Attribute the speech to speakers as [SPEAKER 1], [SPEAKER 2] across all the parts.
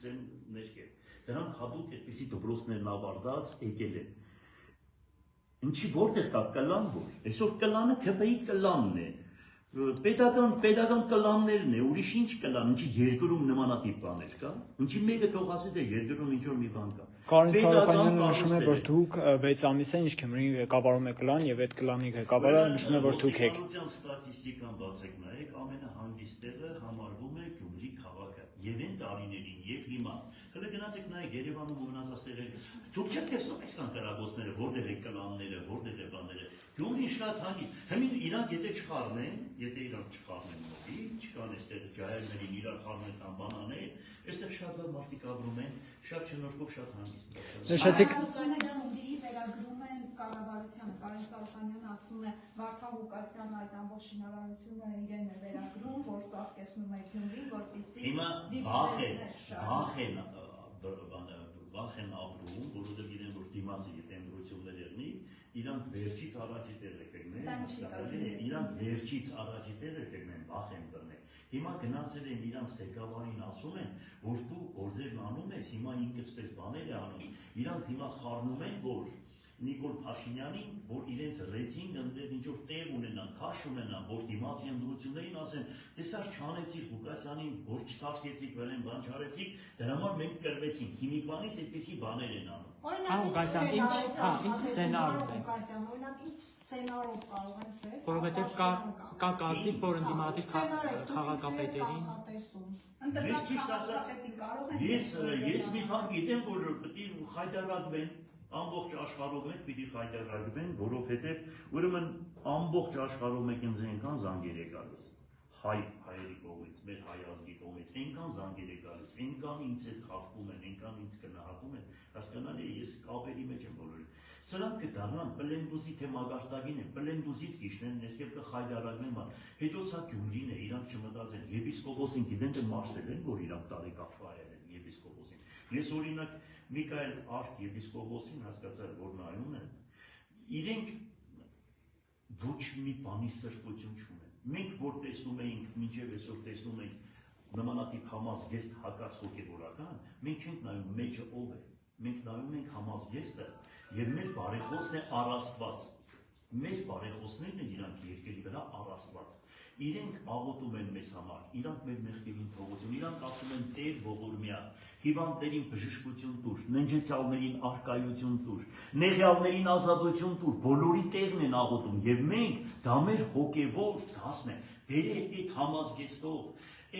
[SPEAKER 1] գցեն ներքև։ Դրանք հատուկ այդպիսի դպրոցներն ավարտած եկել են։ Ինչի որտեղ կա կլան որ, այսօր կլանը ԿՊ-ի կլանն է, պետական կլաններն է, ուրիշ ինչ կլան, ինչի երկրում նմանատիպ բաներ կա, ինչի մեկը թող ասի թե երկրում ինչ-որ մի բան կա։
[SPEAKER 2] Կարեն Սարոյանյանը նշում է, որ դուք 6 ամիս է ինչ Գյումրի ղեկավարում եք կլան եւ այդ կլանի ղեկավարը նշում է, որ դուք եք։
[SPEAKER 1] Ստատիստիկան բացեք նայեք, ամենահանգիստ տեղը համարվում է Գյումրի քաղաքը, եւ այն տարիներին, եւ հիմա։ Հələ գնացեք նայեք Երևանում ու մնացած տեղերը։ Դուք չեք տեսնում այսքան կրակոցները, որտեղ է կլանները, որտեղ է բաները։ Գյումրին շատ հանգիստ։ Հիմա իրանք եթե չխառնեն, մոտի, չկան այստեղ ջահելներին իրար խառնել կամ բանաներ, այստեղ շատ լավ մարդիկ ապրում են, շատ շնորհքով շատ հանգիստ։
[SPEAKER 2] Նշեցիք
[SPEAKER 3] վերագրում են կառավարությանը, Կարեն Սարոյանյանը ասում է Վարդան Ղուկասյանը այդ ամբողջ շինարարությունը իրեն է վերագրում, որ ծաղկեցնում է Գյումրին, որպեսզի
[SPEAKER 1] հիմա վախ են ապրում, որովհետև իրեն որ դիմացի եթե ընտրություններ եղնի, իրանք վերջից առաջի տեղը կգնեն, իրանք վերջից առաջի տեղը կգնեն, վախ են բռնել։ Հիմա գնացել են իրանք ղեկավարին ասում են, որ դու գործերն անում ես, հիմա ինքսպես բաներ է անում, իրանք հիմա խառնում են, որ Նիկոլ Փաշինյանին, որ իրենց ռեյտինգը ընդդեմ ինչ-որ տեղ ունենան, քաշ ունենան, որ դիմացի ընտրություններին ասեն, տեսար չանեցիք Ղուկասյանին, որ չսարքեցիք, վրեն բան չարեցիք, դրա համար մենք կրվեցինք, հիմիկվանից այդպիսի բաներ են անում։
[SPEAKER 4] Ինչ սցենարով է։ Օրինակ ինչ սցենարով կարող են ցես։
[SPEAKER 2] Որովհետև կա կարծիք, որ ընդդիմադիր քաղաքապետերին
[SPEAKER 1] Ես մի բան գիտեմ, որ պետք է խայտարակվեն ամբողջ աշխարհով մենք պիտի խայտարակվեն, որովհետև ուրեմն ամբողջ աշխարհով մենք ինձ այնքան զանգեր է գալիս, հայերի կողմից, մեր հայ ազգի կողմից, այնքան զանգեր է գալիս, այնքան ինձ հետ խախտում են, այնքան ինձ գնահատում են, հասկանալի է, ես կապերի մեջ եմ բոլորին։ Սրանք կդառնան Պլենդուզի թե մագարտագին են, Պլենդուզից գիշնեն ներքև կխայտարակվեն, հետո սա Գյումրին է, իրանք չմտածեն, եպիսկոպոսին գիտեն թե մարսել են, որ իրանք տարեկապվայել են եպիսկոպոսին։ Ես օրինակ Միքայել Արք եպիսկոպոսին հասկացա, որ նայում են, իրենք ոչ մի բանի սրբություն չունեն։ Մենք որ տեսնում էինք, մինչև այսօր տեսնում ենք նմանատիպ համազգեստ հակած հոգևորական, մենք չենք նայում մեջը ով է, մենք նայում ենք համազգեստը եւ մեր բարեխոսն է առաստված։ Մեր բարեխոսներն են իրանք երկրի վրա առաստված։ Իրենք աղոթում են մեզ համար, իրանք մեր մեղքերին թողություն, իրանք ասում են Տեր ողորմյա, հիվանդներին բժշկություն տուր, ննջեցյալներին առկայություն տուր, նեղյալներին ազատություն տուր, բոլորի տեղն են աղոթում եւ մենք դա մեր հոգեվոր դասն է։ Բերեք այդ համազգեստով,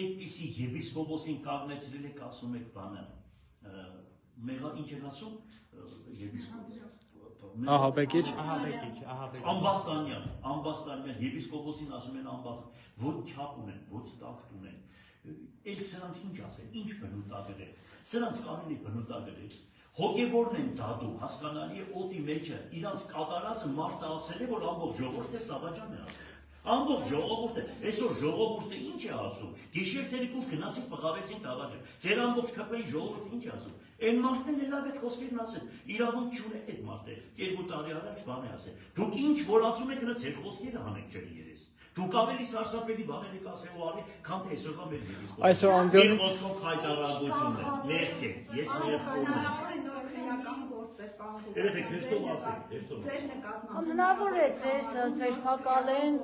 [SPEAKER 1] այդպիսի եպիսկոպոսին կանգնեցրել եք ասում եք բանը, մեղա ինչ են ասում
[SPEAKER 2] Ահաբեկիչ,
[SPEAKER 1] ամբաստանյան, եպիսկոպոսին ասում են ամբաստան, ոչ չափ ունեն, ոչ տակտ ունեն, էլ սրանց ինչ ասեն, ինչ բնութագրել են, սրանց կարելի բնութագրել, հոգևորն են դատում, հասկանալի է օդի մեջը, իրանց կատարածը մարդը ասել է, որ ամբողջ ժողովուրդը Սավաջան է ասում, ամբողջ ժողովուրդը, այսօր ժողովուրդը ինչ է ասում, գիշեր թերիկուշ գնացիք պղավեցին Սավաջան, ձեր ամբողջ ԿՊ-ի ժողովուրդը ինչ է ասում, Այն մարդն էլ լավ այդ խոսքերն ասել, իրավունք չունեք այդ մարդը, 2 տարի առաջ բան է ասել, դուք ինչ որ ասում եք, նա ձեր խոսքերը հանեք ջրի երես, դուք ավելի սարսափելի բաներ եք ասել ու արի, քան թե այսօրվա մեր եպիսկոպոսը։
[SPEAKER 2] Այսօր Անդրեաս
[SPEAKER 1] խոսքով խայտարարությունն է, մեղք է, ես
[SPEAKER 4] Հնարավոր է ձեզ փակալեն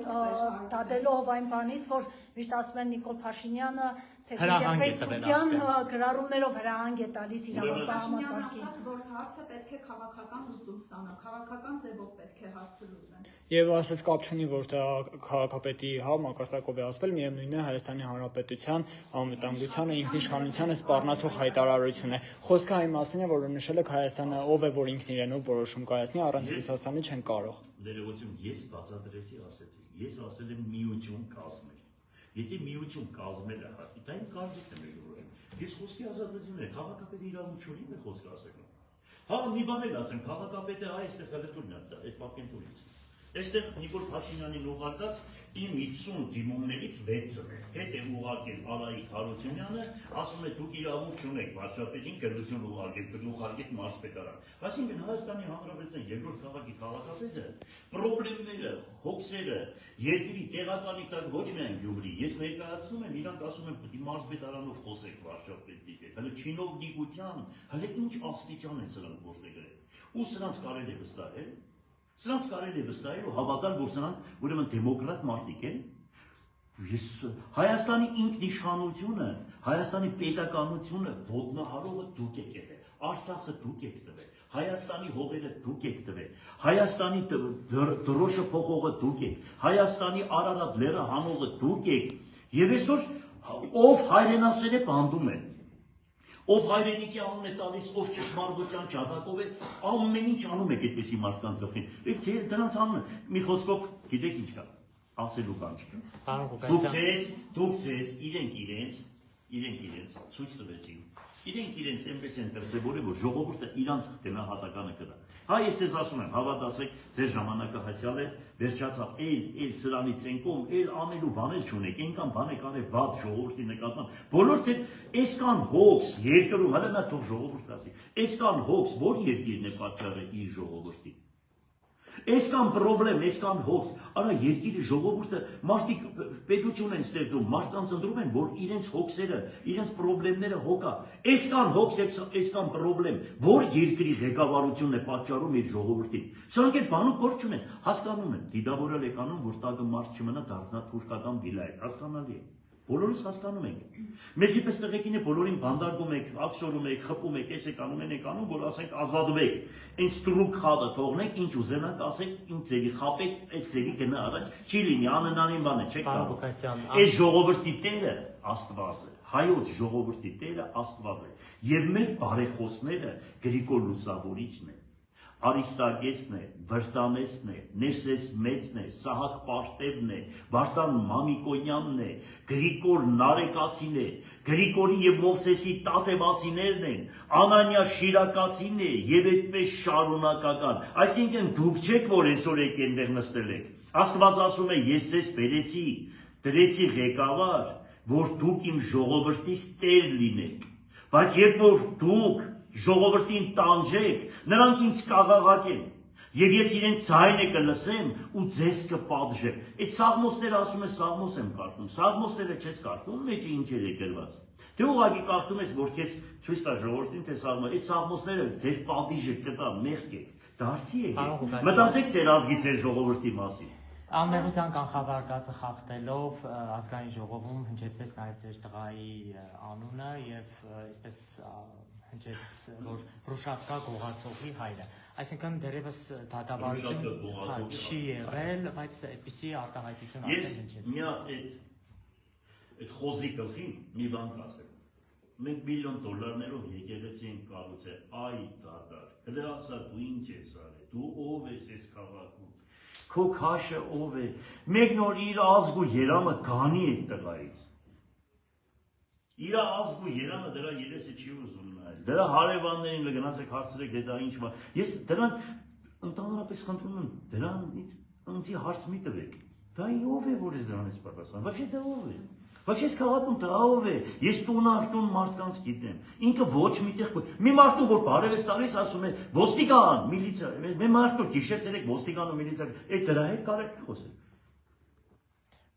[SPEAKER 4] դատելով այն բանից, որ միշտ ասում են Նիկոլ Փաշինյանը Facebook-յան գրառումներով հրահանգ է տալիս իրավապահ համակարգին։
[SPEAKER 3] Ասաց, որ հարցը պետք է քաղաքական լուծում ստանա, քաղաքական ձևով պետք է հարցը լուծեն։
[SPEAKER 2] Եվ ասած կապ չունի, որ դա քաղաքապետի մակարդակով է ասվել, միևնույնն է Հայաստանի Հանրապետության անվտանգությանը, ինքնիշխանությանը սպառնացող հայտարարություն է։ Խոսքը այն մասին է, որ նշել եք Հայաստանը ով է, որ ինքն իրենով որոշում կայացնի, առանց Ռուսաստանի չեն կարող։
[SPEAKER 1] Ներողություն, ես բացատրեցի, ասեցի, ես ասել եմ միություն կազմել։ Եթե միություն կազմել է, դա իմ կարծիքն է ուրեմն։ Ես խոսքի ազատություն է, քաղաքապետը իրավունք չունի մեր խոսքը ասել։ Հա, մի բան էլ ասեմ, քաղաքապետը այստեղ հələ տուրն է, այդ պակեն տուրից։ Այստեղ Նիկոլ Փաշինյանին ուղարկած իմ 50 դիմումներից 6-ը հետ է ուղարկել Արայիկ Հարությունյանը, ասում է դուք իրավունք չունեք վարչապետին գրություն ուղարկեք մարզպետարան։ Այսինքն Հայաստանի Հանրապետության երկրորդ քաղաքի քաղաքապետը պրոբլեմները, հոգսերը երկրի տեղականի տակ ոչ միայն Գյումրի, ես ներկայացնում եմ, իրանք ասում են պետք է մարզպետարանով խոսեք վարչապետի հետ, հələ չինովնիկության, հələ ինչ աստիճան են սրանք որտեղ գրել։ Ու սրանց կարելի է վստահել։ Սրանց կարելի է վստահել ու հավատալ, որ սրանք ուրեմն դեմոկրատ մարդիկ են։ Հայաստանի ինքնիշխանությունը, Հայաստանի պետականությունը ոտնահարողը դուք եք եղել, Արցախը դուք եք տվել, Հայաստանի հողերը դուք եք տվել, Հայաստանի դրոշը փոխողը դուք եք, Հայաստանի Արարատ լեռը հանողը դուք եք, եւ այսօր ով հայրենասեր է բանդում է, ով հայրենիքի անուն է տալիս, ով ճշմարտության ջատակով է, ամեն ինչ անում եք այդպեսի մարդկանց գլխին։ Դրանց անունը մի խոսքով գիտեք ինչ կա, ասելու բան չկա։ Դուք ձեզ իրենք իրենց ցույց տվեցին։ Իրենք իրենց այնպես են դրսևորել, որ ժողովուրդը իրանց գնահատականը կտա։ Հա ես ձեզ ասում եմ, հավատացեք, ձեր ժամանակը հասյալ է, վերջացավ, էլ սրանից են կողմ, էլ անելու բաներ չունեք, այնքան բան եք արել վատ ժողովրդի նկատմամբ։ Բոլոր թե այսքան հոգս երկրում, հələ նա թող ժողովուրդ ասի, այսքան հոգս, որ երկիրն է պատճառը իր ժողովրդի։ Այսքան պրոբլեմ, այսքան հոգս, արա երկիրը ժողովուրդը մարդիկ պետություն են ստեղծում, մարդկանց ընտրում են, որ իրենց հոգսերը, իրենց պրոբլեմները հոգա։ Այսքան հոգս, այսքան պրոբլեմ, որ երկրի ղեկավարությունն է պատճառում իր ժողովրդին։ Սրանք այդ բանում գործ չունեն, հասկանում են, դիտավորել եք անում, որ տակը մարդ չմնա դառնա թուրքական վիլայետ, հասկանալի է։ Բոլորս հասկանում ենք։ Մեզի պես տղեկին է բոլորին բանդարգում եք, աքսորում եք, խփում եք, էս եք անում, որ ասենք ազատվեք։ Այն ստրուկ խաղը թողնեք, ինչ ուզենաք, ասեք, ինչ ձերի խապեք, այդ ձերի գնա առաջ, չի լինի, աննանին բան է, չեք կարող։ Այս ժողովրդի տերը Աստված է, հայոց ժողովրդի տերը Աստված է։ Եվ մեր բարեխոսները Գրիգոր Լուսավորիչն է, Արիստագեսն է, Վրտանեսն է, Ներսես Մեծն է, Սահակ Պարտևն է, Վարդան Մամիկոնյանն է, Գրիգոր Նարեկացին է, Գրիգորի եւ Մովսեսի տատեվացիներն են, Անանյա Շիրակացին է եւ այդպես շարունակական։ Այսինքն դուք չեք, որ այսօր եք այնտեղ նստել եք։ Աստված ասում է, ես ձեզ բերեցի, դրեցի ղեկավար, որ դուք իմ ժողովրդից տեր լինեք։ Բայց երբ որ դուք ժողովրդին տանջեք, նրանք ինձ կաղաղակեն, եւ ես իրենց ձայնը կլսեմ ու ձեզ կպատժեմ։ Այդ Սաղմոսները ասում է, Սաղմոս եմ կարդում, Սաղմոսները չես կարդում, մեջը ինչեր է գրված։ Դե ուղղակի կարդում ես, որ քեզ ցույց տա ժողովրդին, թե Սաղմոս, այդ Սաղմոսները ձեր պատիժը կտա, մեղք է, դարձի է։ Մտածեք ձեր ազգի, ձեր ժողովրդի մասին։
[SPEAKER 5] Անմեղության կանխավարկածը խախտելով ազգային ժողովում հնչեցվեց նաև ձեր տղայի անունը եւ այսպես հնչեց, որ Ռուշատկա գողացողի հայրը։ Այսինքն դերևս դատավարություն չի եղել, բայց այդպիսի արտահայտություն արդեն հնչեց։
[SPEAKER 1] Մի այդ խոզի գլխին մի բան կասեմ։ Մենք $1 միլիոն եկեղեցի ենք կառուցել, այ դատար, հələ ասա դու ինչ ես արել, դու ով ես այս քաղաքում։ Քո քաշը ով է, մեկ նոր իր ազգ ու երամը գանի է տղայից։ Իր ազգ ու երամը դրա երեսը չի ուզում նայել, դրա հարևաններին գնացեք հարցրեք, դե դա ինչ բան։ Ես դրան ընդհանրապես խնդրում եմ, դրանից ինձի հարց մի տվեք։ Դա ով է, որ ես դրանից պատասխան։ Вообще դա ով է։ Вообще այս քաղաքում դա ով է։ Ես տուն մարդկանց գիտեմ։ Ինքը ոչ միտեղ մի մարդու որ բարևես տալիս ասում է ոստիկան, միլիցիա, մի մարդու գիշերցրեք ոստիկան ու միլիցիա, այդ դրա հետ կարեք խոսել։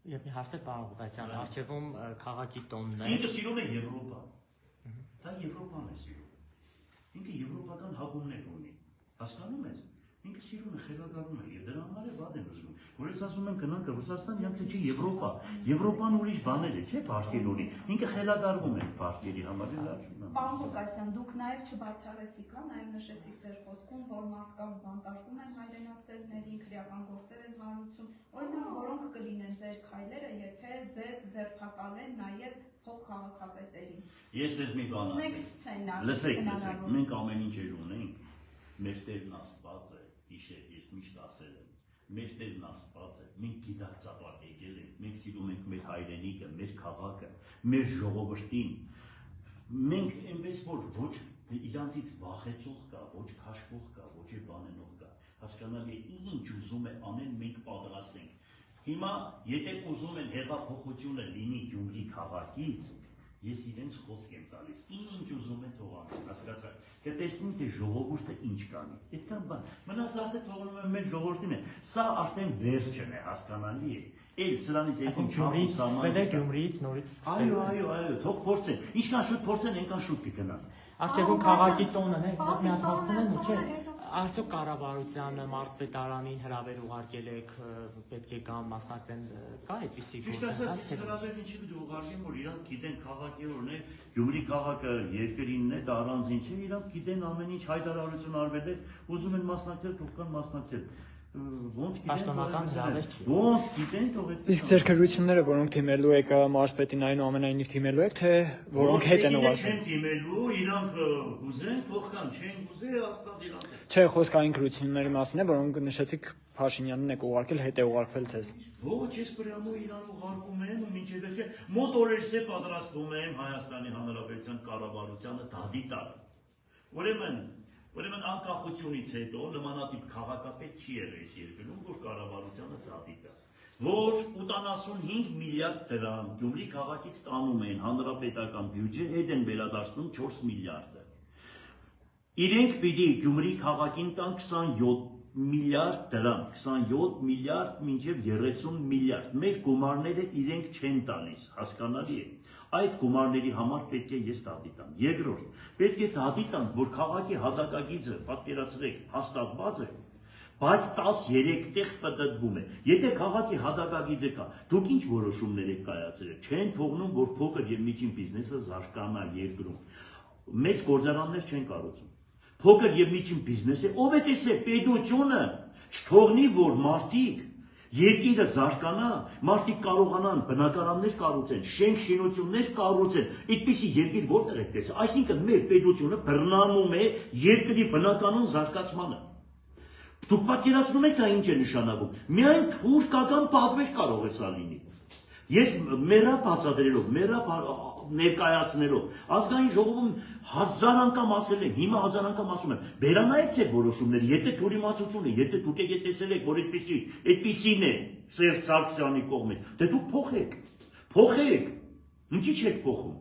[SPEAKER 5] Եվ մի հարց է պարոն Ղուկասյան, արժևում քաղաքի տոնն է։
[SPEAKER 1] Ինքը սիրում է Եվրոպա։ Դա Եվրոպան է սիրում։ Ինքը եվրոպական հակումներ ունի։ Հասկանում ես։ Ինքը սիրում է, խելագարում է, եւ դրա համար է վատ եմ ուզում։ Որ ես ասում եմ գնանք Ռուսաստան, իրանցը չի Եվրոպա։ Եվրոպան ուրիշ բաներ է, չէ՞, բարգեր ունի։ Ինքը խելագարվում է բարգերի համար։
[SPEAKER 3] Պարոն Ղուկասյան, դուք նաեւ չբացառեցիք, հա, նաեւ նշեցիք ձեր խոսքում, որ մարդկանց բանտարկում են հայրենասերներին, քրեական գործեր են հարուցում։ Օրինակ, որոնք կլինեն ձեր քայլերը, եթե ձեզ ձերբակալեն նաեւ փոխքաղաքապետերին։
[SPEAKER 1] Ես ձեզ մի բան ասեմ։ Լսեք, մենք ամեն ինչ ունենք։ Մեր Տերն Աստված է, իշեր, ես միշտ ասել եմ, մեր Տերն Աստված է, մենք գիտակցաբար եկել ենք, մենք սիրում ենք մեր հայրենիքը, մեր քաղաքը, մեր ժողովրդին, մենք այնպես որ ոչ իրանցից վախեցող կա, ոչ քաշվող կա, ոչ բանենող կա, հասկանալի է, ինչ ուզում է անեն, մենք պատրաստ ենք։ Հիմա, եթե ուզում են հեղափոխությունը լինի Գյումրի քաղաքից, ես իրենց խոսք եմ տալիս, ինչ ուզում են թող անեն, հասկացա՞ք, կտեսնենք թե ժողովուրդը ինչ կանի, այդքան բան, մնացածը թողնում եմ մեր ժողովրդին է, սա արդեն վերջն է, հասկանալի է, էլ սրանից
[SPEAKER 5] Գյումրիից նորից
[SPEAKER 1] այո, թող փորձեն, ինչքան շուտ փորձեն, այնքան շուտ կգնան։
[SPEAKER 5] Արդյոք քաղաքի տոնն է, ես մի հատ հարցնեմ ու չէ, արդյոք կառավարությանը, մարզպետարանին հրավեր ուղարկել եք, պետք է գան մասնակցեն, կա այդպիսի
[SPEAKER 1] գործընթաց։ Ճիշտ ասած, ինչի պետք է ուղարկեմ, որ իրանք գիտեն քաղաքի որն է, Գյումրի քաղաքը երկրինն է, դա առանձին չէ, իրանք գիտեն ամեն ինչ հայտարարություն արվել է, ուզում են մասնակցել, թող կան մասնակցել։
[SPEAKER 5] Պաշտոնական հրավեր չի։
[SPEAKER 1] Ոնց գիտեն, թող այդ։
[SPEAKER 2] Իսկ ձեր քրությունները, որոնք թիմելու եք մարզպետին այնուամենայնիվ թիմելու եք, թե որոնք հետ են ուղարկել։
[SPEAKER 1] Չեն թիմելու, իրանք ուզեն, թող կան, չեն ուզե, աստված իրանք։
[SPEAKER 2] Չէ, խոսքը այն քրությունների մասին է, որոնք նշեցիք Փաշինյանին եք ուղարկել, հետ է ուղարկվել ձեզ։
[SPEAKER 1] Ոչ, ես պրամու իրան ուղարկում եմ ու մինչև վերջը մոտ օրերս է պատրաստվում եմ Հայաստանի Հանրապետության կառավարությանը դադի տալ։ Ուրեմն անկախությունից հետո նմանատիպ քաղաքապետ չի եղել այս երկրում, որ կառավարությանը դադի տա։ Որ 85 միլիարդ դրամ Գյումրի քաղաքից տանում են հանրապետական բյուջե, հետ են վերադարձնում 4 միլիարդը։ Իրենք պիտի Գյումրի քաղաքին տան 27 միլիարդ դրամ, 27 միլիարդ մինչև 30 միլիարդ։ Մեր գումարները իրենք չեն տալիս, հասկանալի է։ Այդ գումարների համար պետք է ես դատի տամ։ Երկրորդ, պետք է դատի տամ, որ քաղաքի հատակագիծը, պատկերացրեք, հաստատված է, բայց 13 տեղ պտտվում է։ Եթե քաղաքի հատակագիծը կա, դուք ինչ որոշումներ եք կայացրել։ Չեն թողնում, որ փոքր եւ միջին բիզնեսը զարգանա երկրում։ Մեծ գործարաններ չեն կառուցում։ Փոքր եւ միջին բիզնեսը, ով է տեսել պետությունը, չթողնի, որ մարդիկ երկիրը զարգանա, մարդիկ կարողանան բնակարաններ կառուցեն, շենք-շինություններ կառուցեն, այդպիսի երկիր որտեղ եք տեսել։ Այսինքն մեր պետությունը բռնանում է երկրի բնականոն զարգացմանը։ Դուք պատկերացնում եք դա ինչ է նշանակում։ Միայն թուրքական պատվեր կարող է սա լինի։ Ես մեռա բացատրելով, մեռա ներկայացնելով, ազգային ժողովում 1000 անգամ ասել եմ, հիմա 1000 անգամ ասում եմ, վերանայեք ձեր որոշումները, եթե թուրիմացությունը, եթե դուք եք տեսել եք, որ այդպիսին է Սերժ Սարգսյանի կողմից, դե դուք փոխեք, ինչի՞ չեք փոխում։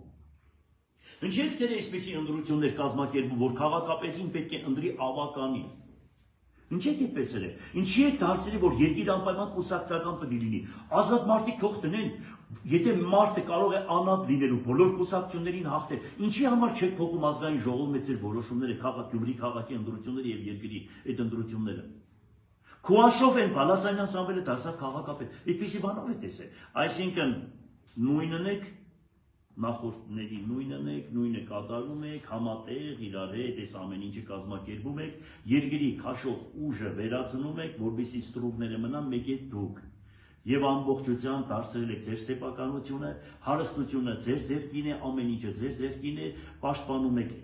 [SPEAKER 1] Ինչեք թե այսպիսի ընտրություններ կազմակերպում, որ քաղաքապետին պետք է ընտրի ավականին։ Ինչ եք եպեսել է, ինչի եք դարձրի, որ երկիր անպայման կուսակցական պետք է լինի, ազատ մարդիկ թող տնեն, եթե մարդը կարող է անհատ լինելու բոլոր կուսակցություններին հաղթել, ինչի համար չեք փոխում ազգային ժողովում ձեր որոշումները Գյումրի քաղաքի ընտրությունները եւ երկրի այդ ընտրությունները։ Քուանշով են Բալազանյան Սամվելը դարձավ քաղաքապետ, այդպիսի բանով է տեսել, այսինքն նույնն եք նախորդների նույնը կատարում եք, համատեղ իրար հետ այս ամեն ինչը կազմակերպում եք, երկրի քաշող ուժը վերացնում եք, որպեսզի ստրուկները մնան մեկ է դուք։ Եվ ամբողջությամբ դարձրել եք ձեր սեփականությունը, հարստությունը ձեր ձեռքին է, ամեն ինչը ձեր ձեռքին է, պաշտպանում եք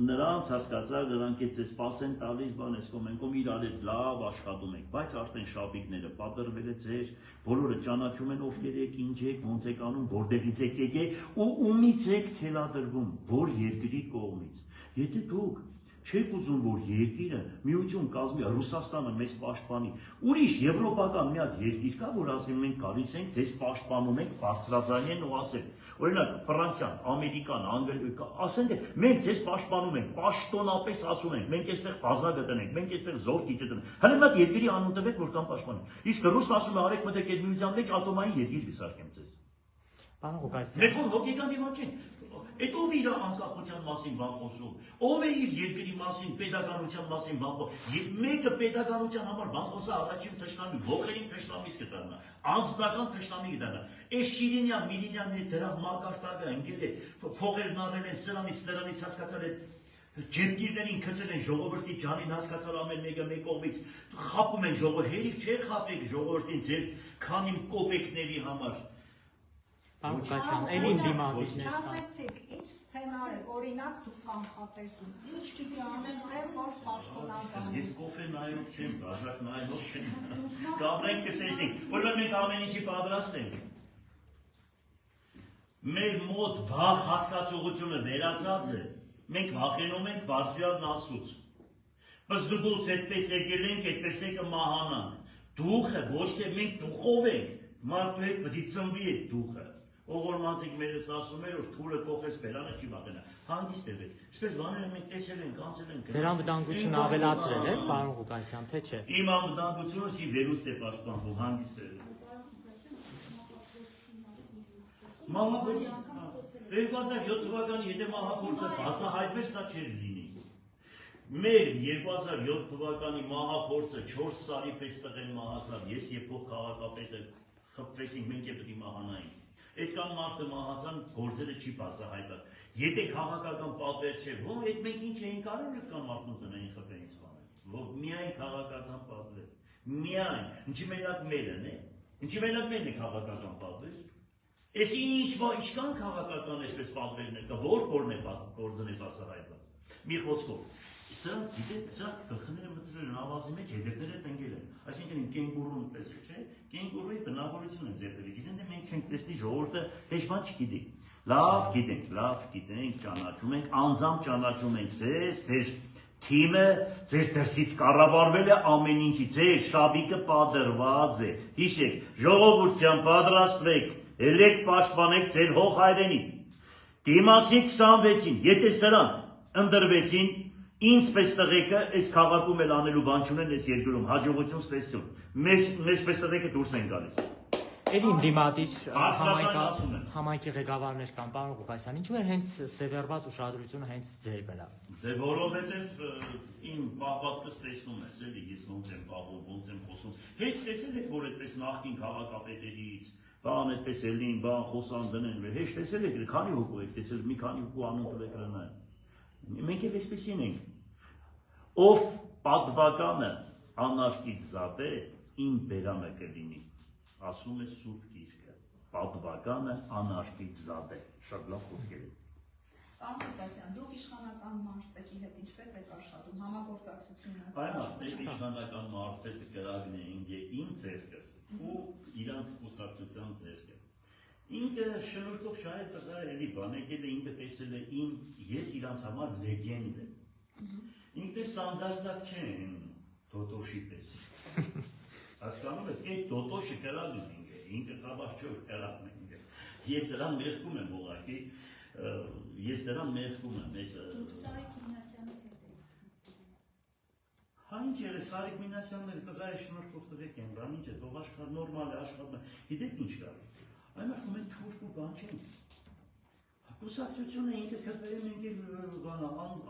[SPEAKER 1] նրանց, հասկացար, նրանք այդ ձեզ սպասեն տալիս, բան ես կոմենկոմ իրար հետ լավ աշխատում եք, բայց արդեն շապիկները պատրվել է ձեր, բոլորը ճանաչում են ովքեր եք, ինչ եք, ոնց եք անում, որտեղից եք եկել ու ումից եք թելադրվում, որ երկրի կողմից։ Եթե դուք չեք ուզում, որ երկիրը միություն կազմի, Ռուսաստանը մեզ պաշտպանի, ուրիշ եվրոպական մի հատ երկիր կա, որ ասում մենք գալիս ենք, ձեզ պաշտպանում ենք, բարձրաձայն ու ասել։ Օրինակ Ֆրանսիան, Ամերիկան, Անգլիան, ասենք մենք ձեզ պաշտպանում ենք, պաշտոնապես ասում ենք, մենք այստեղ բազա գտնենք, մենք այստեղ զորքի չտնենք։ Հələ մի հատ երկրի անուն տվեք, որ կան պաշտպանում։ Իսկ ռուսն ասում է, արեք մտեք այդ միության մեջ ատոմային երկիր կսարքեմ ձեզ։
[SPEAKER 5] Պարոն Ղուկասյան,
[SPEAKER 1] Մեր հոգեկան դիմաց չեն։ Այդ ով իր անկախության մասին բան խոսում, ով է իր երկրի մասին, պետականության մասին բան խոսում, եւ մեկը պետականության համար բան խոսա առաջին թշնամի, ողերին թշնամիս կդառնա, անձնական թշնամի կդառնա։ Այս Շիրինյան, Միրինյանն է դրա մակարդակը ընկել է, փողերն առել են սրանից հասկացալ է ջեպկիրներին գցել են ժողովրդի ջանին հասկացալ ամեն մեկը մեկ կողմից խապում են ժողովրդին, հերիք չէ խապեք ժողովրդին ձեր քանի կոպեկների համար։
[SPEAKER 5] Պարոն Ղուկասյան, էլի դիմադիրներ կան։
[SPEAKER 4] Ասեցիք, ինչ սցենարի, օրինակ դուք կանխատեսում, ինչ պիտի անեն ձեզ, որ պաշտոնական։
[SPEAKER 1] Ես կոֆե նայող չեմ, բաժակ նայող չեմ, կամրենք կտեսնենք, որովհետև մենք ամեն ինչի պատրաստ ենք։ Մեր մոտ վախ հասկացողությունը վերացած է, մենք վախենում ենք բարձրյալն Աստծուց, Պզդուգուց այդպես եկել ենք, այդպես եկը մահանանք։ Դուխը, ոչ թե մենք դուխով ենք, մարդու հետ պտի ծնվի այդ դուխը։ Ողորմածիկ մերս ասում էր, որ թուրը կողես բերանը չի վատենա։ Հանգիստ եղեք։ Ինչպես բաները մենք տեսել ենք, անցել ենք։
[SPEAKER 5] Ձեր անվտանգությունը ավելացրել է, պարոն Ղուկասյան, թե չէ։
[SPEAKER 1] Իմ անվտանգությունը սի վերուստ է պաշտպանվում, հանգիստ եղեք։ Մահափորձ 2007 թվականի եթե մահափորձը բացահայտվեր, սա չէր լինի։ Մեր 2007 թվականի մահափորձը 4 սարի պես տղեն մահացավ, ես եւ փոխ քաղաքապետը խփվեցինք, մենք է պետք է մահանայինք։ Այդքան մարդը մահացան, գործերը չի բացահայտած։ Եթե քաղաքական պատվեր չէ, ո՞վ այդ մենք ինչ էինք արել, այդքան մարդուն տնային խփեին սպանել։ Ո՞վ միայն քաղաքական պատվեր։ Միայն, ինչի մենակ մերն է։ Ինչի մենակ մերն է քաղաքական պատվեր։ Էս ինչքան քաղաքական այսպես պատվերներ կա, որ կորն է գործն է բացահայտված։ Մի խոսքով, սա գիտեք, սա գլխները մտցրել են ավազի մեջ, հետևները տնկել են։ Այսինքն կենգուրուն տեսել, չէ՞։ Կենգուրուի բնավորությունը են ձեռքերի։ Գիտեն, դե մենք չենք տեսնի ժողովուրդը հեչ բան չգիտի։ Լավ գիտենք, ճանաչում ենք, անձամբ ճանաչում ենք ձեզ, ձեր թիմը, ձեր դրսից կառավարվել է ամեն ինչի, ձեր շաբիկը պատրված է։ Հիշեք, ժողովուրդյան պատրաստվեք, ելեք պաշտպանեք ձեր հող հայրենին։ Դիմացի 26-ին, եթե սրանք ընդրվեցին, ինձպես տղեկը այս քաղաքում էլ անելու բան չունեն այս երկրում, հաջողություն ստեցություն։ Մեզ պես տղեկը դուրս են գալիս։
[SPEAKER 5] Էլի իմ դիմադիր համայնքի ղեկավարներ կան, պարոն Ղուկասյան, ինչու է հենց սևեռված ուշադրությունը հենց ձեր վրա։
[SPEAKER 1] Դե որովհետև իմ պահվածքս տեսնում ես, էլի ես ոնց եմ պահում, ոնց եմ խոսում։ Հենց տեսել եք, որ այդպես նախկին քաղաքապետերից բան այդպես ելին, բան խոսան դնեն, հեչ տեսել եք, քանի հոգու եք տեսել, մի քանի հոգու անուն տվեք հրնային։ Մենք էլ այսպեսին ենք։ Ով պատվականը անարգից զատե, իմ բերանը կլինի, ասում է Սուրբ Գիրքը, պատվականը անարգից զատե, շատ լավ խոսքեր է։
[SPEAKER 3] Պարոն Ղուկասյան, դուք իշխանական մարզպետի հետ ինչպես եք աշխատում, համագործակցությունը։
[SPEAKER 1] Այն ասել իշխանական մարզպետը կրագնեին իմ ձեռքս ու իրանց կուսակցության ձեռքը։ Ինքը շնորհքով շահեր տղա էլի բան եկել է, ինքը տեսել է ես իրանց համար լեգենդ եմ։ Ինքը սանձարձակ չէ Տոտոշի պես։ Հասկանում ես, այդ Տոտոշը կրագն ինքը, ինքը խաբաչոր կրագն ինքը։ Ես դրան մեղքում եմ ուղղակի, ես դրան մեղքում եմ։
[SPEAKER 4] Դուք Սարիկ Մինասյանի հետ եք։
[SPEAKER 1] Հա ինչ է, Սարիկ Մինասյանները տղայի շնորհքով տղեկ են, բան ինչ է, թող աշխատ նորմալ է աշխատում է։ Գիտեք ինչ կա։ Այն արդյոք մենք թուրք ու բան չենք։ Կուսակցությունը ինքը քրտերը մենք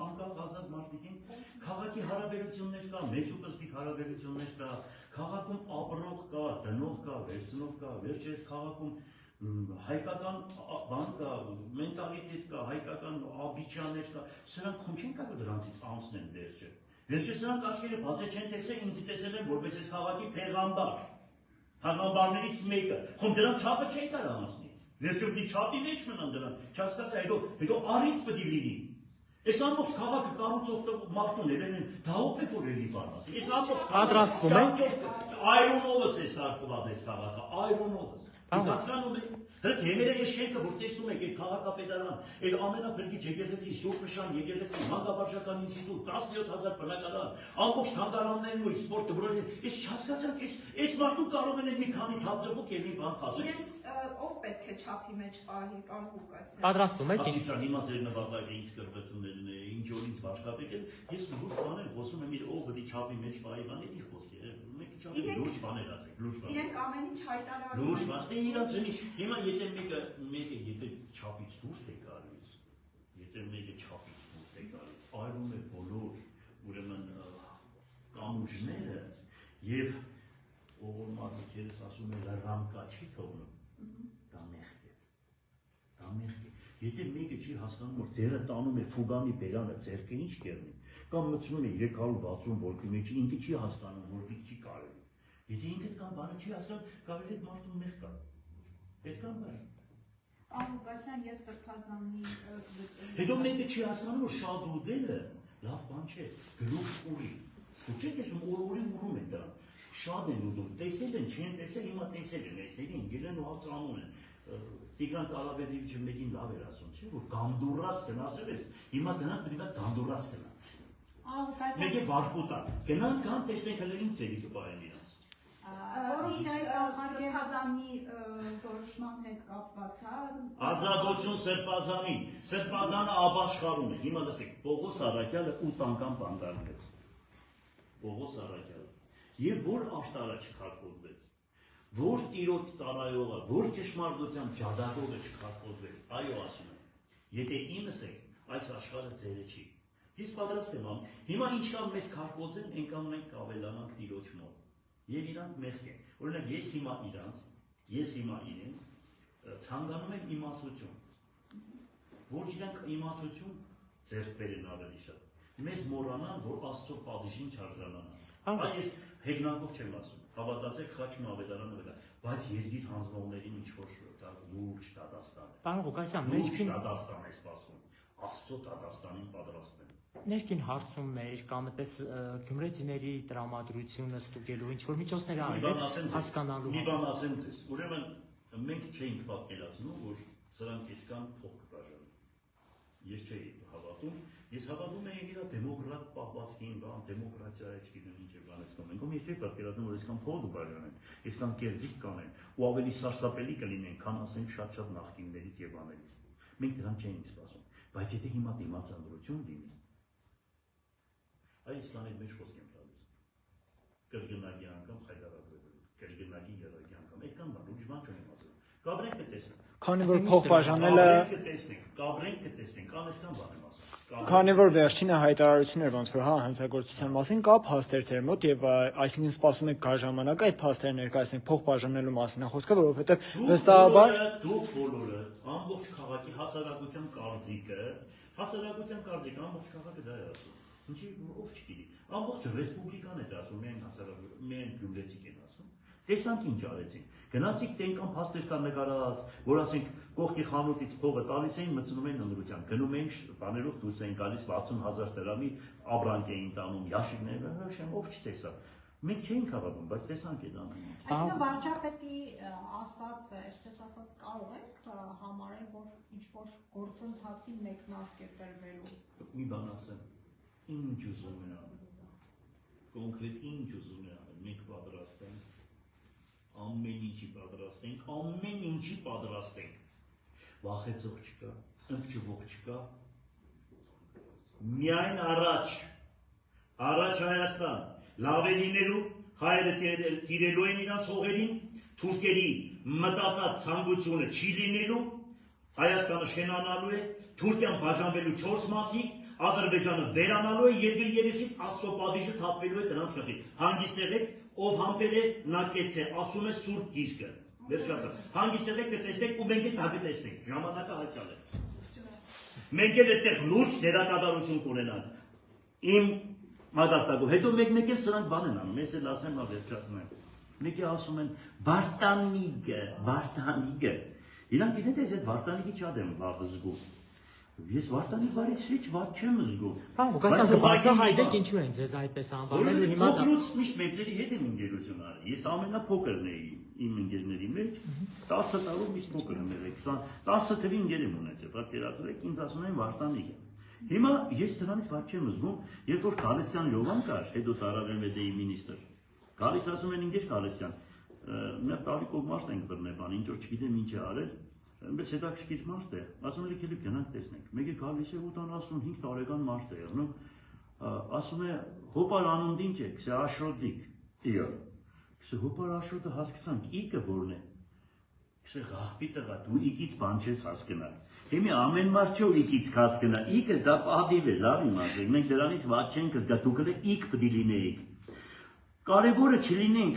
[SPEAKER 1] անկախ ազատ մարդիկ ենք, քաղաքի հարաբերություններ կա, մեծ ու կզգիկ հարաբերություններ կա, քաղաքում ապրող կա, դնող կա, վերցնող կա, վերջերս քաղաքում հայկական բան կա, մենտալիտետ կա, հայկական աբիճաններ կա, սրանք խոմ չեն կարող դրանցից անցնեն վերջը։ Վերջը սրանք աչքերը բացել չեն տեսել, ինձ տեսել են որպես այս քաղաքի փեղամբար, փեղամբարներից մեկը, խոմ դրանք չափը չեն կարող անցնի։ Վերջում մի չափի մեջ մնան դրան, չհասկացա, հետո առիթ պետք է լինի։ Այս ամբողջ քաղաքը կառուցող մարդուն ելեն են, դա ով է որ էլի բան ասի։ Այս ամբողջ
[SPEAKER 5] պատրաստվում եք
[SPEAKER 1] այրոնովս է սարքված այս քաղաքը, այրոնովս։ Հասկանում եք, դրանք հեմերը այս շենքը, որ տեսնում եք, այդ քաղաքապետարան, այդ ամենափրկիչ եկեղեցի, Սուրբ Նշան եկեղեցի, մանկավարժական ինստիտուտ, 17000 բնակարան, ամբողջ թանգարաններն ու սպորտ դպրոցները, այս չհասկացանք, այս մարդուն կարող են մի քանի թափ եւ մի բան խոսել։
[SPEAKER 3] Իրենց ով պետք է չափի մեջ պահի, պարոն Ղուկասյան։
[SPEAKER 5] Պատրաստվում եք։
[SPEAKER 1] Ահա հիմա ձեր նվագարկը ինձ կրվեցնելն է, ինչ որ ինձ բաշխատեք են, ես լուրջ բաներ խոսում եմ, իր ով պետք է չափի մեջ պահի, բան էլի խոսքի է, մեկ չափի լուրջ բաներ ասեք, լուրջ բաներ։
[SPEAKER 3] Իրենք ամեն ինչ հայտարարում են։
[SPEAKER 1] Լուրջ բան, իրանց հիմա եթե մեկը եթե չափից դուրս է գալիս, եթե մեկը չափից դուրս է գալիս, այրում է բոլոր ուրեմն կամուրջները եւ ողորմածը քերս ասում է լրամկա չի թողնում, դա մեղք է, դա մեղք է, եթե մեկը չի հասկանում, որ ձերը տանում է ֆուգանի բերանը, ձերքը ինչ կերնի, կամ մտցնում է 360 վոլտի մեջ, ինքը չի հասկանում, որ դիք չի կարելի, եթե ինքը կամ բանը չի հասկանում, կարելի է մարդուն մեղք կա, պետք է բան։
[SPEAKER 3] Պարոն Ղուկասյան եւ Սրբազանի
[SPEAKER 1] Հետո մեկը չի հասկանում, որ շատ ուտելը լավ բան չէ, գլուխ ուրի, ու չեք տեսնում, օրորի ուրում են դրան, շատ են ուտում, տեսել են, չեն տեսել, հիմա տեսել են, այսերի ընկել են ու հացանում են, Տիգրան Կարապետովիչը մեկին լավ էր ասում, չէ, որ գանդուրած գնացել ես, հիմա դրանք պետք է գանդուրած գնա, Մեկը վարկուտա։ Գնանք կան տեսնենք հələ ինչ ծերի կպայեն իրանց։
[SPEAKER 3] Սրբազանի որոշման հետ կապված հա
[SPEAKER 1] Ազատություն Սրբազանին։ Սրբազանը ապաշխարում է։ Հիմա լսեք, Պողոս Արաքյալը 8 անգամ բանտարկվեց։ Պողոս Արաքյալը։ Եվ որ աշտարը չքարկոծվեց, որ տիրոջ ծառայողը, որ ճշմարտության ջադագողը չքարկոծվեց, այո ասում եմ, եթե իմս եք, այս աշխարհը ձերը չի։ Ես պատրաստ եմ ամ, հիմա ինչքան մեզ քարկոծեն, այնքան մենք կավելանանք տիրոջ մոտ։ Եվ իրանք մեղք են։ Օրինակ ես հիմա իրենց ցանկանում եմ իմացություն, որ իրանք իմացություն ձեռք բերեն ավելի շատ։ Մեզ մոռանան, որ Աստծո պատիժին չարժանանան։ Այս ես հեգնակով չեմ ասում, հավատացեք խաչն ավետարանը, բայց երկիր հանձնողներին ինչ-որ լուրջ դատաստան է։
[SPEAKER 5] Պարոն Ղուկասյան,
[SPEAKER 1] ներքին դատաստան է սպասում, Աստծո դատաստանին պատրաստ են։
[SPEAKER 5] Ներքին հարցումներ կամ այդպես գյումրեցիների տրամադրությունը ստուգելու ինչ որ միջոցներ արել հասկանալու։
[SPEAKER 1] Մի բան ասեմ ձեզ, ուրեմն մենք չէինք պատկերացնում, որ սրանք իսկան փող կբաժանեն։ Ես չէի հավատում, ես հավատում էի իր դեմոկրատ պահվածքին, բան դեմոկրատիա է, չգիտեմ ինչ է բան ասում։ Մենք ես չէի պատկերացնում, որ իսկան փող կբաժանեն, իսկան կերձիկ կանեն, ու ավելի սարսափելի կլինեն, քան ասենք շատ նախկիններից եւ աներից։ Մենք դրան չէինք սպասում, բայց եթե հիմա դիմացանդրություն լինի, այս կանետ մեջ խոսք եմ տալիս։ Կրկնակի անգամ խայտարակվելու, կրկնակի երակի անգամ, այդքան բան, ուրիշ բան չունեմ ասել։ Կաբրենք կտեսնենք։
[SPEAKER 2] Քանի որ փող բաժանելը
[SPEAKER 1] կաբրենք կտեսնենք, անեսքան բան եմ ասում։
[SPEAKER 2] Քանի որ վերջինը հայտարարություն էր ոնց որ հա հանցագործության մասին կա փաստեր ձեր մոտ եւ այսինքն սպասում եք գա ժամանակը այդ փաստերը ներկայացնեք փող բաժանելու մասին խոսքը, որովհետեւ վստահաբար
[SPEAKER 1] դուք բոլորը ամբողջ քաղաքի հասարակության կարծիքը ամբողջ քաղաքը դա է ասում։ Ինչի ով չգիտի, ամբողջ ռեսպուբլիկան է դա ասում, միայն գյումրեցիք են ասում։ Տեսանք ինչ արեցին։ Գնացիք թե այնքան փաստեր կան նկարած, որ ասենք կողքի խանութից փողը տալիս էին, մտցնում էին ընդրության, գնում էին բաներով դուրս էին գալիս 60,000 դրամի աբրանք էին տանում, յաշիկներ, ով չտեսա։ Մենք չէինք հավատում, բայց տեսանք այդ ամենը։
[SPEAKER 4] Այսինքն վարչապետի ասած, այսպես ասած, կարող եք համարել, որ ինչ-որ գործընթացի մեկնարկ է տրվելու։
[SPEAKER 1] Մի բան ասեմ, ինչ ուզում են անել, կոնկրետ ինչ ուզում են անել, մենք պատրաստ ենք, ամեն ինչի պատրաստ ենք, վախեցող չկա, ընկճվող չկա, միայն առաջ Հայաստան, լավ է լինելու, հայերը տիրելու են իրանց հողերին, թուրքերի մտածած ցանկությունը չի լինելու, Հայաստանը շենանալու է, Թուրքիան բաժանվելու 4 մասի, Ադրբեջանը վերանալու է եւ իր երեսից Աստծո պատիժը թափվելու է դրանց գլխի։ Հանգիստ եղեք, ով համբեր է, նա կեցե, ասում է Սուրբ Գիրքը։ Վերջացած։ Հանգիստ եղեք կտեսնեք ու մենք էլ դա կտեսնենք։ Ժամանակը հասյալ է։ Մենք էլ այդտեղ լուրջ դերակատարություն կունենանք։ Իմ մագարտակով։ Հետո մեկ էլ սրանք բան են անում, ես էլ ասեմ, հա վերջացնեմ։ Մեկը ասում են Վարդանիգը։ Իրանք գիտեք, ես այդ Վարդանիգի չad եմ վաղ զգում։ Ես Վարդանիգ բարից հեչ վատ չեմ զգում։
[SPEAKER 5] Պարոն Ղուկասյան, բացահայտեք ինչու են ձեզ այդպես անվանել ու հիմա
[SPEAKER 1] փոքրուց միշտ մեծերի հետ եմ ընկերություն արել։ Ես ամենափոքրն էի իմ ընկերների մեջ, 10 տարով միշտ փոքր եմ եղել, 10 թվի ընկեր եմ ունեցել, պատկերացրեք, ինձ ասում են Վարդանիգ։ Հիմա ես դրանից վատ չեմ զգում, երբ որ Գալստյան Լևոն կար, հետո տարավենվեդեի մինիստր։ Գալիս ասում են ինձ Գալստյան, մի տարիքով մարդ ենք բռնեբան, ինչ որ չգիտեմ ինչ է արել, այնպես հետաքրքիր մարդ է, ասում են եկել գնանք տեսնենք։ Մեկը գալիս է 85 տարեկան մարդ է եղնում, ասում է հոպար անունդ ինչ է, քսե աշրոդիկ, իա, քսե հոպար աշրոդը հասկացանք, իկը որն է, քսե աղբի տղա, դու իքից բան չես հասկնալ, հիմի ամեն մարդ չէ իքից հասկնա, իկը դա պահդիվ է, լավ իմացեք, մենք դրանից ված չենք զգա, դուք էլ իք պդի լինեիք, կարևորը չլինենք,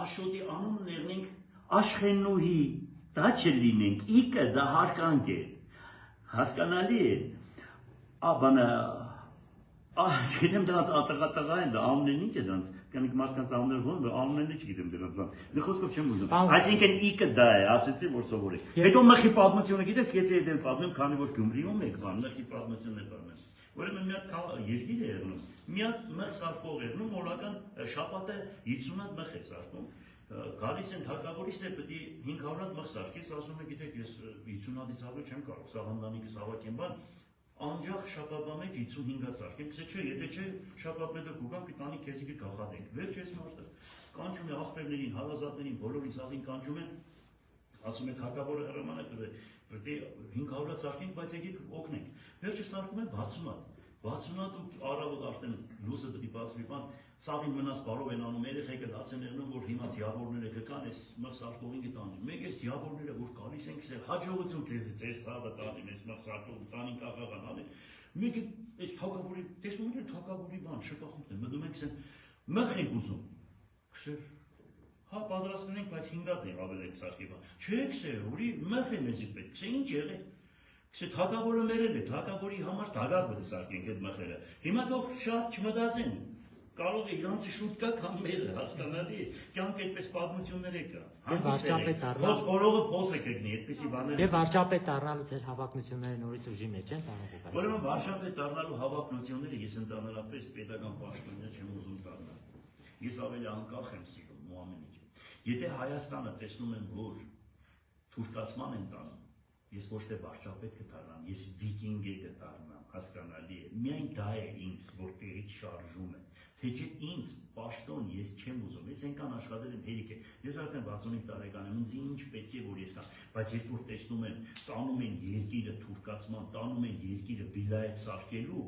[SPEAKER 1] աշրոդի անունը ներնենք Աշխենուհի, դա չլինենք, իկը դա հարկանք է, հասկանալի է, բանը, չգիտեմ դրանց ատղատղա են, դա ամնեն ինչ է դրանց, կանիք մարդկանց ամներ ոնը, ամնեն ինչ գիտեմ դրանց բան, մի խոսքով չեմ ուզում, այսինքն իկը դա է, ասեցի, որ սովորեք, հետո մխի պատմությունը գիտես, գեցի հետ էլ պատմեմ, քանի որ Գյումրիում եք բան, մխի պատմությունն է բանեմ, ուրեմն մի հատ երկիր է եղնում, մի հատ մխ սարքող եղնում, օրական շաբաթը 50 հատ մխ է սարքում, գալիս են թագավորից է պետք է 500 հատ մխ սարքես, ասում է գիտեք ես 50 հատից ավելի չեմ կարող, սաղանդանիկը սավակեմ բան, անջախ շաբաթվա մեջ 55-ը սարքենք, չէ, եթե չէ շաբաթը կուգան պիտանի քեզի կգախատենք։ Վերջ ես մարդը կանչում է աղբերներին, հարազատներին, բոլորին սաղին կանչում են, ասում է հարկավորը հրաման է տվել, պետք է 500-ը սարքենք, բայց եկեք օգնենք։ Վերջը սարքում են 60-ատ ու առավոտ արդեն լույսը պետք է բացվի, բան սաղին մնաց բարով են անում, երեխեքը լաց են եղնում, որ հիմա դիավորները կգան, այս մրսարտողին կտանին։ Մեկ այս դիավորները, որ գալիս են, քսել հաջողություն ձեր ցավը տանին, այս մրսարտողը տանին կաղաղան անեն։ Մեկը այս թակավորի, տեսնում եք թակավորի բան, շքախումն է, մտնում ենք ասեն, մխ ենք ուզում։ Քսել հա պատրաստում ենք, բայց 5-ատ է ավել եք սարքի բան։ Չէ, քսել, ուրի մխ է մեզի պետք, քսել ինչ եղել։ Քսել թակավորը մերել է, թակավորի համար դագար պետք է սարքենք այդ մխերը։ Հիմա դող շատ չմտածեն։ Կարող է իրանցի շուտ կա կամ մերը, հասկանալի է, կյանք այդպես պատմություններ է կա։
[SPEAKER 5] Վարչապետ առնալ։
[SPEAKER 1] Փորողը փոս է կգնի, այդպեսի բաներ։
[SPEAKER 5] Եվ վարչապետ առնալու ձեր հավակնությունները նորից ուժի մեջ են, պարոն Ղուկասյան։
[SPEAKER 1] Ուրեմն վարչապետ դառնալու հավակնությունները ես ընդհանրապես պետական պաշտոնյա չեմ ուզում դառնալ։ Ես ավելի անկախ եմ սիրում ու ամեն ինչ։ Եթե Հայաստանը տեսնում եմ, որ թուրքացման են տանում, ես ոչ թե վարչապետ կդառնամ, ես վիկինգ կդառնամ, հասկանալի է։ Միայն դա է ինձ, որ տեղից շարժում է։ Թե չէ ինձ պաշտոն ես չեմ ուզում, ես այնքան աշխատել եմ հերիք է, ես արդեն 65 տարեկան եմ, ինձ ինչ պետք է որ ես կան, բայց երբ որ տեսնում եմ, տանում են երկիրը թուրքացման, տանում են երկիրը վիլայետ սարքելու,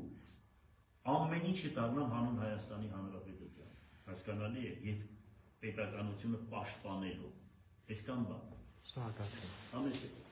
[SPEAKER 1] ամեն ինչ կդառնամ հանուն Հայաստանի Հանրապետության, հասկանալի է, եւ պետականությունը պաշտպանելու, այսքան բան։
[SPEAKER 5] Շնորհակալություն։
[SPEAKER 1] Ամեն ինչ